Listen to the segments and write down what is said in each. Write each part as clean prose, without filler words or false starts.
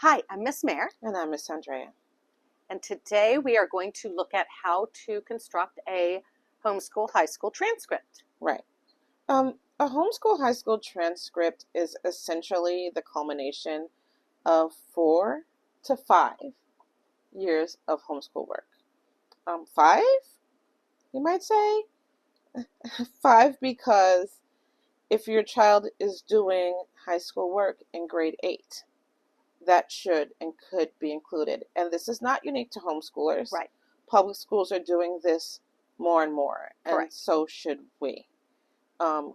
Hi, I'm Miss Mare, And I'm Miss Andrea. and today we are going to look at how to construct a homeschool high school transcript. Right. A homeschool high school transcript is essentially the culmination of 4 to 5 years of homeschool work. 5, you might say? 5 because if your child is doing high school work in grade 8, that should and could be included. And this is not unique to homeschoolers. Right. Public schools are doing this more and more, and Correct. so should we.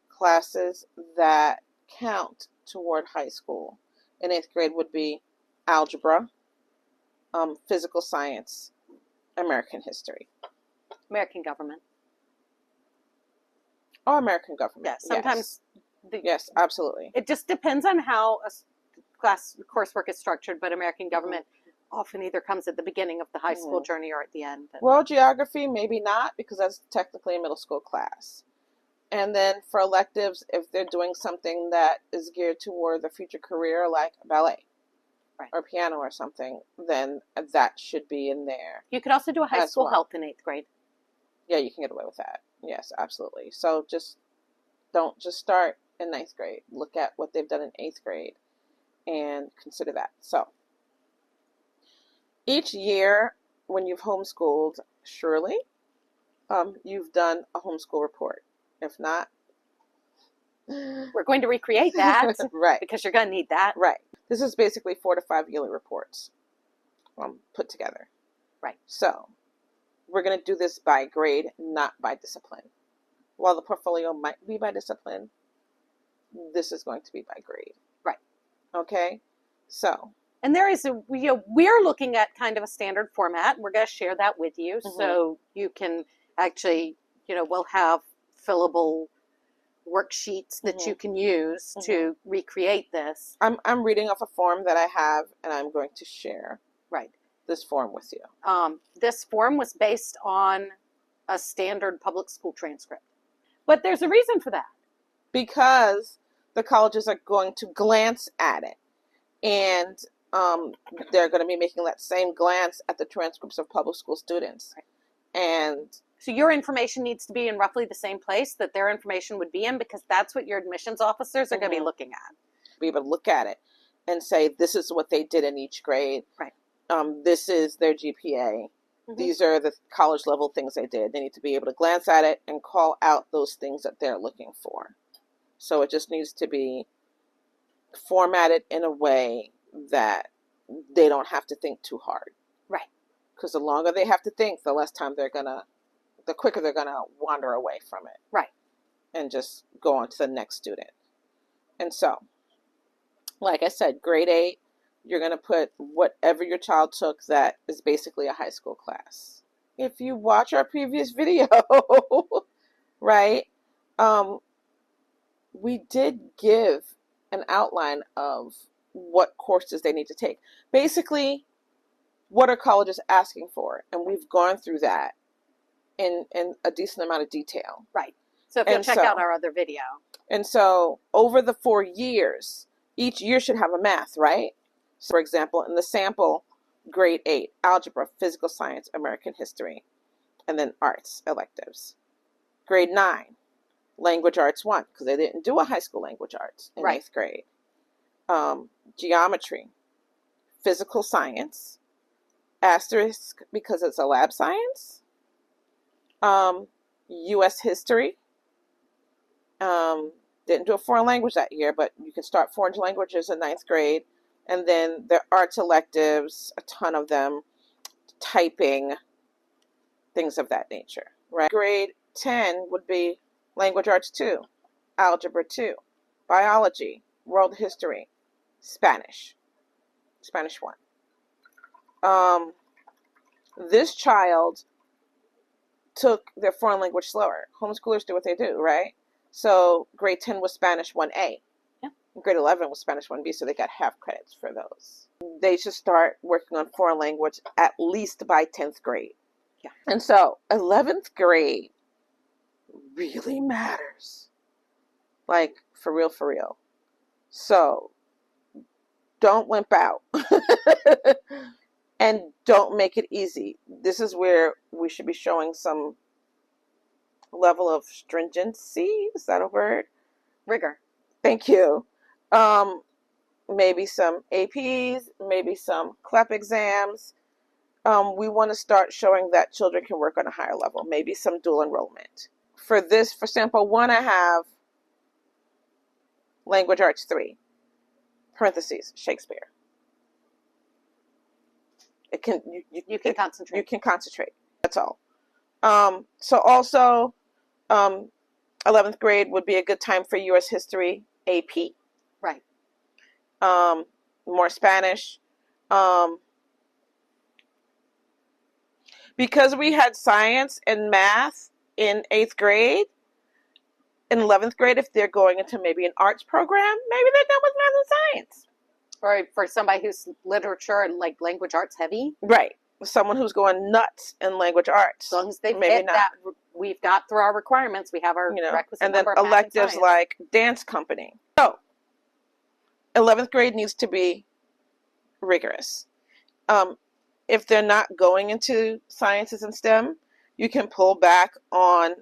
Classes that count toward high school in 8th grade would be algebra, physical science, American history. American government. Or American government. Yes, sometimes. Yes, absolutely. It just depends on how a class coursework is structured, but American government often either comes at the beginning of the high school journey or at the end. World geography, maybe not, because that's technically a middle school class. And then for electives, if they're doing something that is geared toward the future career, like ballet or piano or something, then that should be in there. You could also do a high school health in 8th grade. Yeah, you can get away with that. Yes, absolutely. So don't just start in 9th grade. Look at what they've done in 8th grade and consider that. So each year when you've homeschooled, surely you've done a homeschool report. If not, we're going to recreate that. Right. Because you're going to need that. Right. This is basically 4 to 5 yearly reports put together. Right. So we're going to do this by grade, not by discipline. While the portfolio might be by discipline, this is going to be by grade. Right. Okay? So. And there is we're looking at kind of a standard format. We're going to share that with you so you can actually, we'll have fillable worksheets that you can use to recreate this. I'm reading off a form that I have, and I'm going to share this form with you. This form was based on a standard public school transcript. But there's a reason for that. Because the colleges are going to glance at it, and they're going to be making that same glance at the transcripts of public school students. Right. And so your information needs to be in roughly the same place that their information would be in, because that's what your admissions officers are going to be looking at. Be able to look at it and say, this is what they did in each grade. Right. This is their GPA. These are the college level things they did. They need to be able to glance at it and call out those things that they're looking for. So it just needs to be formatted in a way that they don't have to think too hard. Right. Because the longer they have to think, the quicker they're going to wander away from it. Right. And just go on to the next student. And so, like I said, grade 8, you're going to put whatever your child took that is basically a high school class. If you watch our previous video, right, we did give an outline of what courses they need to take. Basically, what are colleges asking for? And we've gone through that in a decent amount of detail. Right. So if you'll check out our other video. And so over the 4 years, each year should have a math, right? So for example, in the sample, grade 8, algebra, physical science, American history, and then arts electives. Grade 9, language arts 1, because they didn't do a high school language arts in 8th grade. Geometry, physical science, asterisk because it's a lab science, U.S. history. Didn't do a foreign language that year, but you can start foreign languages in 9th grade. And then the arts electives, a ton of them, typing, things of that nature. Right? Grade 10 would be language arts 2, algebra 2, biology, world history, Spanish 1. This child took their foreign language slower. Homeschoolers do what they do, right? So grade 10 was Spanish 1A. Yeah. Grade 11 was Spanish 1B, so they got half credits for those. They should start working on foreign language at least by 10th grade. Yeah. And so 11th grade really matters. Like, for real, for real. So don't wimp out. And don't make it easy. This is where we should be showing some level of stringency. Is that a word? Rigor. Thank you. Maybe some APs, maybe some CLEP exams. We want to start showing that children can work on a higher level. Maybe some dual enrollment. For sample 1, I have Language Arts 3, parentheses, Shakespeare. You can concentrate. You can concentrate. That's all. So also, 11th grade would be a good time for U.S. History AP. Right. More Spanish. Because we had science and math in 8th grade, in 11th grade, if they're going into maybe an arts program, maybe they're done with math and science. Or for somebody who's literature and like language arts heavy. Right. Someone who's going nuts in language arts. As long as they've maybe hit not. that, we've got through our requirements. We have our requisite and then number of electives like dance company. So 11th grade needs to be rigorous. If they're not going into sciences and STEM, you can pull back on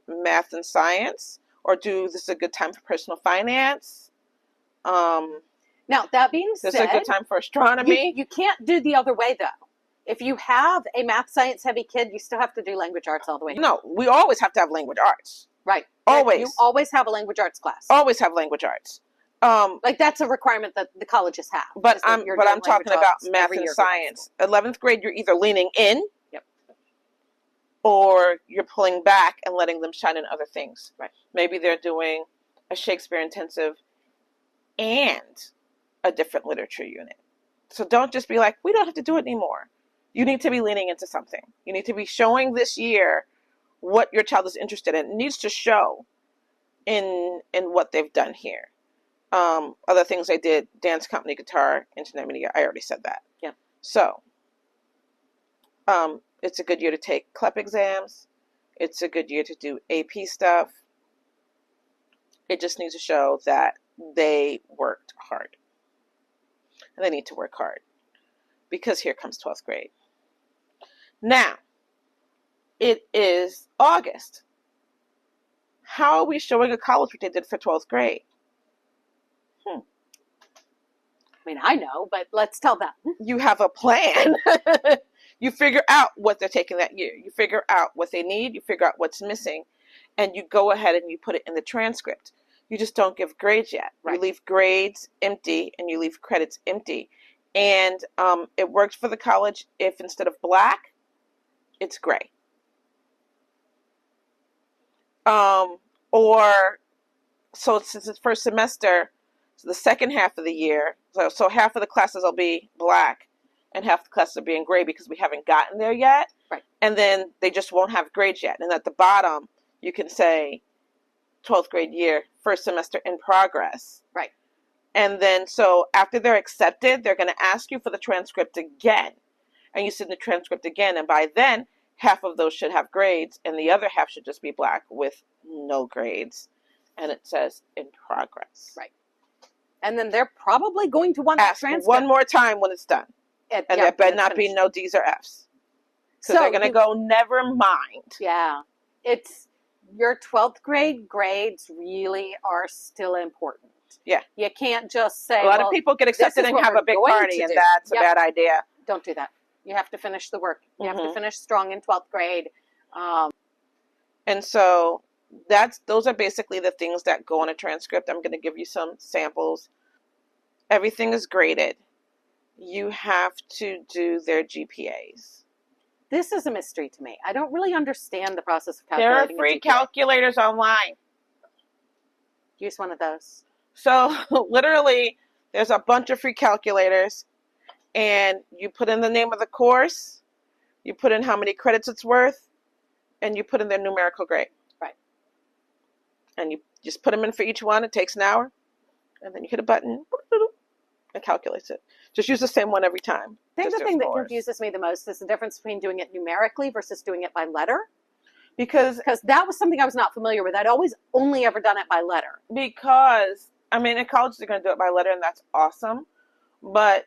math and science, or this is a good time for personal finance. Now, that being said, this is a good time for astronomy. You can't do the other way, though. If you have a math science heavy kid, you still have to do language arts all the way. No, we always have to have language arts. Right. Always. You always have a language arts class. Always have language arts. Like that's a requirement that the colleges have. But I'm talking about math and science. 11th grade, you're either leaning in, yep, or you're pulling back and letting them shine in other things. Right. Maybe they're doing a Shakespeare intensive and a different literature unit. So don't just be like, we don't have to do it anymore. You need to be leaning into something. You need to be showing this year what your child is interested in. It needs to show in what they've done here. Other things I did, dance company, guitar, internet media, I already said that. Yeah. So, it's a good year to take CLEP exams. It's a good year to do AP stuff. It just needs to show that they worked hard. And they need to work hard. Because here comes 12th grade. Now, it is August. How are we showing a college what they did for 12th grade? I mean, I know, but let's tell them. You have a plan. You figure out what they're taking that year. You figure out what they need. You figure out what's missing. And you go ahead and you put it in the transcript. You just don't give grades yet. Right. You leave grades empty and you leave credits empty. And it works for the college if instead of black, it's gray. So since it's first semester, so the second half of the year, so half of the classes will be black and half the classes will be in gray because we haven't gotten there yet. Right. And then they just won't have grades yet. And at the bottom, you can say 12th grade year, first semester in progress. Right. And then so after they're accepted, they're going to ask you for the transcript again. And you send the transcript again. And by then, half of those should have grades and the other half should just be black with no grades. And it says in progress. Right. And then they're probably going to want ask the transcript one more time when it's done. And there better not be no D's or F's. So they're going to go, never mind. Yeah. It's your 12th grade grades really are still important. Yeah. You can't just say, a lot of people get accepted and have a big party, and that's a bad idea. Don't do that. You have to finish the work. You have to finish strong in 12th grade. And so those are basically the things that go on a transcript. I'm going to give you some samples. Everything is graded. You have to do their GPAs. This is a mystery to me. I don't really understand the process of calculating. There are free calculators online. Use one of those. So literally, there's a bunch of free calculators, and you put in the name of the course, you put in how many credits it's worth, and you put in their numerical grade. Right. And you just put them in for each one. It takes an hour, and then you hit a button, it calculates it. Just use the same one every time. I think the thing that confuses me the most is the difference between doing it numerically versus doing it by letter. Because that was something I was not familiar with. I'd always only ever done it by letter. Because, I mean, in college they're going to do it by letter, and that's awesome. But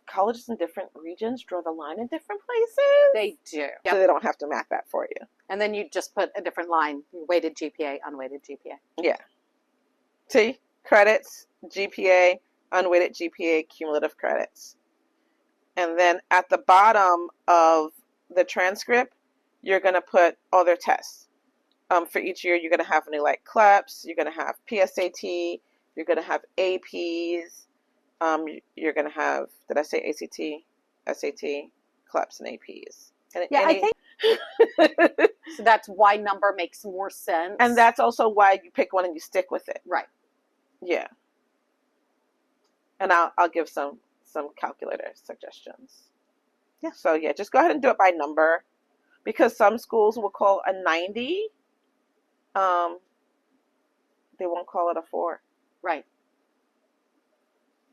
colleges in different regions draw the line in different places. They do. So they don't have to map that for you. And then you just put a different line, weighted GPA, unweighted GPA. Yeah. See? Credits, GPA, unweighted GPA, cumulative credits. And then at the bottom of the transcript, you're going to put all their tests. For each year, you're going to have new like CLEPs, you're going to have PSAT, you're going to have APs, you're going to have, did I say ACT, SAT, CLEPs, and APs. And Yeah, I think so. That's why number makes more sense. And that's also why you pick one and you stick with it. Right. Yeah. And I'll give some calculator suggestions. Yeah. So yeah, just go ahead and do it by number, because some schools will call a 90. They won't call it a 4. Right.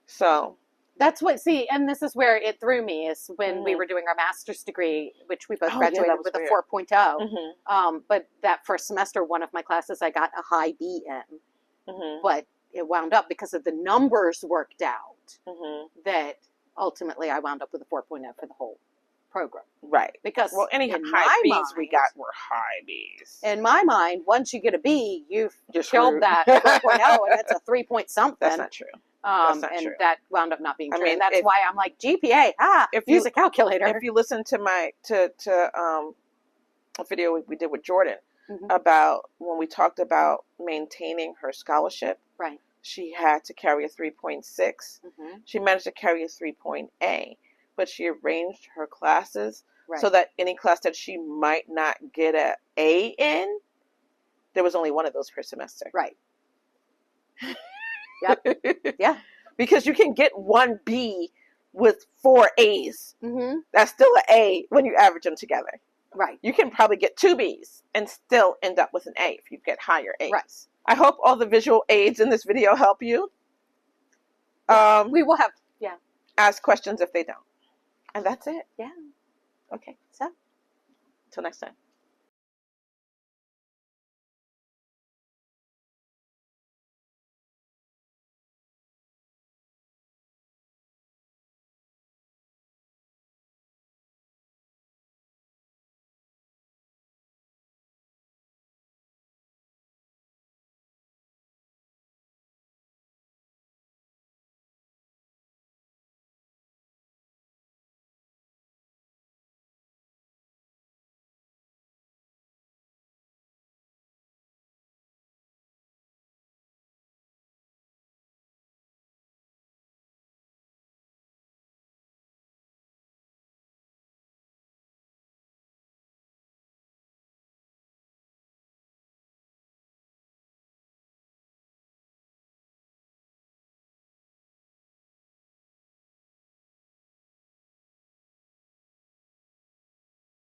So that's what, see, and this is where it threw me, is when we were doing our master's degree, which we both graduated with a 4.0. But that first semester, one of my classes, I got a high B in. But it wound up, because of the numbers worked out, that ultimately I wound up with a 4.0 for the whole program. Right. Because any high B's we got were high B's. In my mind, once you get a B, you've killed that 4.0, and it's a 3 point something. That's not true. That's not true. That wound up not being true. I mean, and that's why I'm like, GPA, use a calculator. If you listen to a video we did with Jordan about when we talked about maintaining her scholarship, right? She had to carry a 3.6. She managed to carry a 3.A, but she arranged her classes so that any class that she might not get an A in, there was only one of those per semester. Right. Yep. Yeah. Because you can get one B with 4 A's. That's still an A when you average them together. Right. You can probably get 2 B's and still end up with an A if you get higher A's. Right. I hope all the visual aids in this video help you. We will have, ask questions if they don't. And that's it. Yeah. Okay. So, till next time.